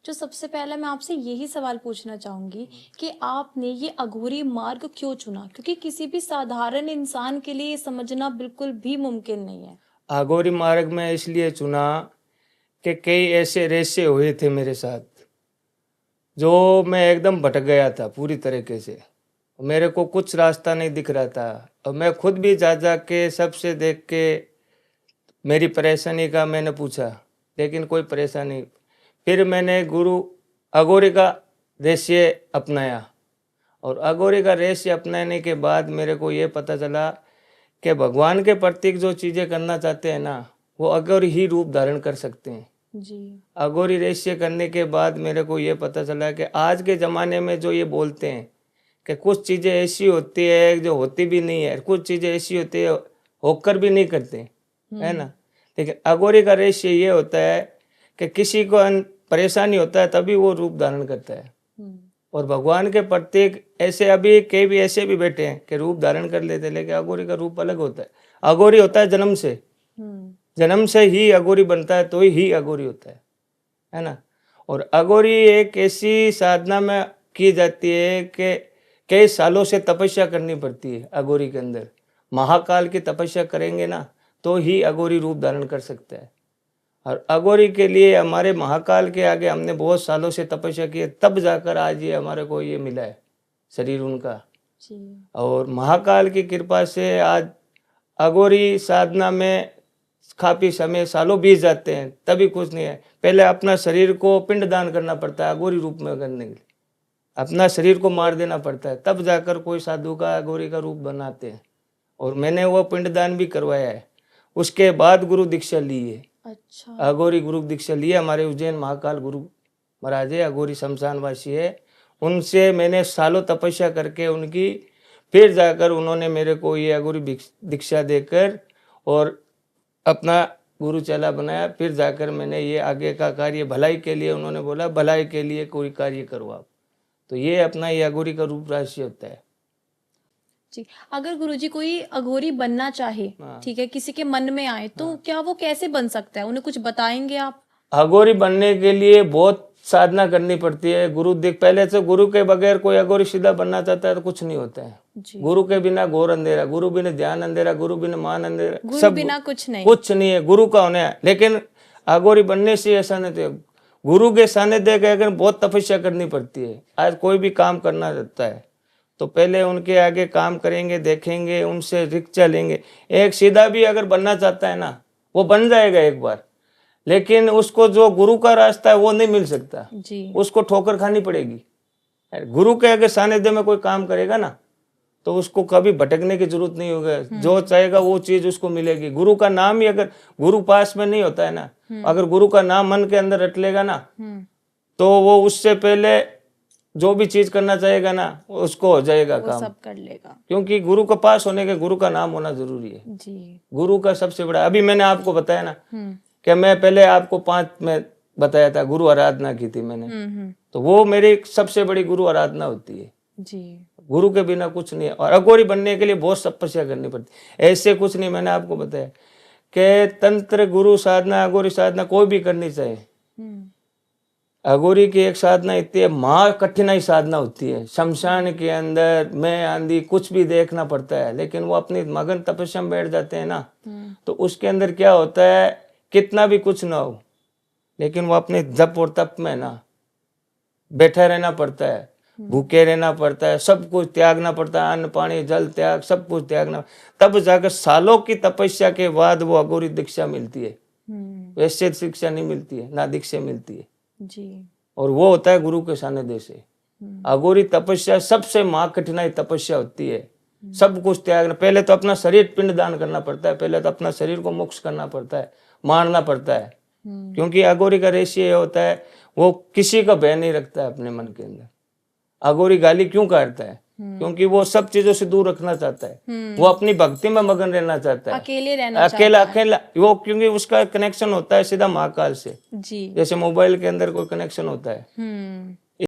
जो सबसे पहले मैं आपसे यही सवाल पूछना चाहूंगी कि आपने ये अघोरी मार्ग क्यों चुना, क्योंकि किसी भी साधारण इंसान के लिए ये समझना बिल्कुल भी मुमकिन नहीं है। अघोरी मार्ग में इसलिए चुना कि कई ऐसे रहस्य हुए थे मेरे साथ जो मैं एकदम भटक गया था पूरी तरीके से। मेरे को कुछ रास्ता नहीं दिख रहा था और मैं खुद भी जा जा के सबसे देख के मेरी परेशानी का मैंने पूछा, लेकिन कोई परेशानी। फिर मैंने गुरु अघोरी का रहस्य अपनाया और अघोरी का रहस्य अपनाने के बाद मेरे को ये पता चला कि भगवान के प्रतीक जो चीज़ें करना चाहते हैं ना, वो अघोरी ही रूप धारण कर सकते हैं जी। अघोरी रहस्य करने के बाद मेरे को ये पता चला कि आज के ज़माने में जो ये बोलते हैं कि कुछ चीज़ें ऐसी होती है जो होती भी नहीं है, कुछ चीज़ें ऐसी होती है होकर भी नहीं करते, है ना। लेकिन अघोरी का रहस्य ये होता है कि किसी को परेशानी होता है तभी वो रूप धारण करता है। और भगवान के प्रत्येक ऐसे अभी कई भी ऐसे भी बैठे हैं कि रूप धारण कर लेते हैं, लेकिन अघोरी का रूप अलग होता है। अघोरी होता है जन्म से, जन्म से ही अघोरी बनता है, तो ही अघोरी होता है ना। और अघोरी एक ऐसी साधना में की जाती है कि कई सालों से तपस्या करनी पड़ती है अघोरी के अंदर। महाकाल की तपस्या करेंगे ना तो ही अघोरी रूप धारण कर सकता है। और अघोरी के लिए हमारे महाकाल के आगे हमने बहुत सालों से तपस्या की है, तब जाकर आज ये हमारे को ये मिला है शरीर उनका जी। और महाकाल की कृपा से आज अघोरी साधना में काफी समय सालों बीत जाते हैं, तभी कुछ नहीं है। पहले अपना शरीर को पिंड दान करना पड़ता है अघोरी रूप में करने के लिए, अपना शरीर को मार देना पड़ता है, तब जाकर कोई साधु का अघोरी का रूप बनाते हैं। और मैंने वो पिंडदान भी करवाया है, उसके बाद गुरु दीक्षा ली है। अच्छा। अघोरी गुरु दीक्षा ली है, हमारे उज्जैन महाकाल गुरु महाराज है, अघोरी शमशानवासी है, उनसे मैंने सालों तपस्या करके उनकी, फिर जाकर उन्होंने मेरे को ये अघोरी दीक्षा देकर और अपना गुरु चेला बनाया। फिर जाकर मैंने ये आगे का कार्य भलाई के लिए, उन्होंने बोला भलाई के लिए कोई कार्य करो आप, तो ये अपना ये अघोरी का रूप राशि होता है जी। अगर गुरुजी कोई अघोरी बनना चाहे, ठीक है, किसी के मन में आए तो क्या वो कैसे बन सकता है, उन्हें कुछ बताएंगे आप? अघोरी बनने के लिए बहुत साधना करनी पड़ती है। गुरु देख, पहले से गुरु के बगैर कोई अघोरी सीधा बनना चाहता है तो कुछ नहीं होता है जी। गुरु के बिना घोर अंधेरा, गुरु बिना ध्यान अंधेरा, गुरु बिना मान अंधेरा, सब बिना कुछ नहीं है, गुरु का होना है। लेकिन अघोरी बनने से ऐसा नहीं, गुरु के सानिध्य के अगर बहुत तपस्या करनी पड़ती है। आज कोई भी काम करना चाहता है तो पहले उनके आगे काम करेंगे, देखेंगे, उनसे दीक्षा लेंगे। एक सीधा भी अगर बनना चाहता है ना, वो बन जाएगा एक बार, लेकिन उसको जो गुरु का रास्ता है वो नहीं मिल सकता जी। उसको ठोकर खानी पड़ेगी। गुरु के अगर सानिध्य में कोई काम करेगा ना तो उसको कभी भटकने की जरूरत नहीं होगी, जो चाहेगा वो चीज उसको मिलेगी। गुरु का नाम ही अगर गुरु पास में नहीं होता है ना, अगर गुरु का नाम मन के अंदर रट लेगा ना तो वो उससे पहले जो भी चीज करना चाहेगा ना उसको हो जाएगा, काम सब कर लेगा। क्योंकि गुरु के पास होने के, गुरु का नाम होना जरूरी है जी। गुरु का सबसे बड़ा, अभी मैंने आपको बताया ना कि मैं पहले आपको 5 में बताया था गुरु आराधना की थी मैंने, तो वो मेरी सबसे बड़ी गुरु आराधना होती है जी। गुरु के बिना कुछ नहीं है। और अघोरी बनने के लिए बहुत तपस्या करनी पड़ती है, ऐसे कुछ नहीं। मैंने आपको बताया कि तंत्र गुरु साधना अघोरी साधना कोई भी करनी चाहिए। अघोरी की एक साधना इतनी महा कठिनाई साधना होती है, शमशान के अंदर में आंधी कुछ भी देखना पड़ता है, लेकिन वो अपनी मगन तपस्या में बैठ जाते हैं ना, तो उसके अंदर क्या होता है, कितना भी कुछ ना हो लेकिन वो अपने जप और तप में ना बैठा रहना पड़ता है, भूखे रहना पड़ता है, सब कुछ त्यागना पड़ता है, अन्न पानी जल त्याग सब कुछ त्यागना, तब जाकर सालों की तपस्या के बाद वो अघोरी दीक्षा मिलती है। वैसे शिक्षा नहीं मिलती है, ना दीक्षा मिलती है जी। और वो होता है गुरु के सानिध्य से। अघोरी तपस्या सबसे महा कठिनाई तपस्या होती है, सब कुछ त्यागना। पहले तो अपना शरीर पिंड दान करना पड़ता है, पहले तो अपना शरीर को मोक्ष करना पड़ता है, मारना पड़ता है। क्योंकि अघोरी का रहस्य ये होता है, वो किसी का भय नहीं रखता है अपने मन के अंदर। अघोरी गाली क्यों काटता है? क्योंकि वो सब चीजों से दूर रखना चाहता है, वो अपनी भक्ति में मगन रहना चाहता है, अकेले रहना अकेला वो, क्योंकि उसका कनेक्शन होता है सीधा महाकाल से जी। जैसे मोबाइल के अंदर कोई कनेक्शन होता है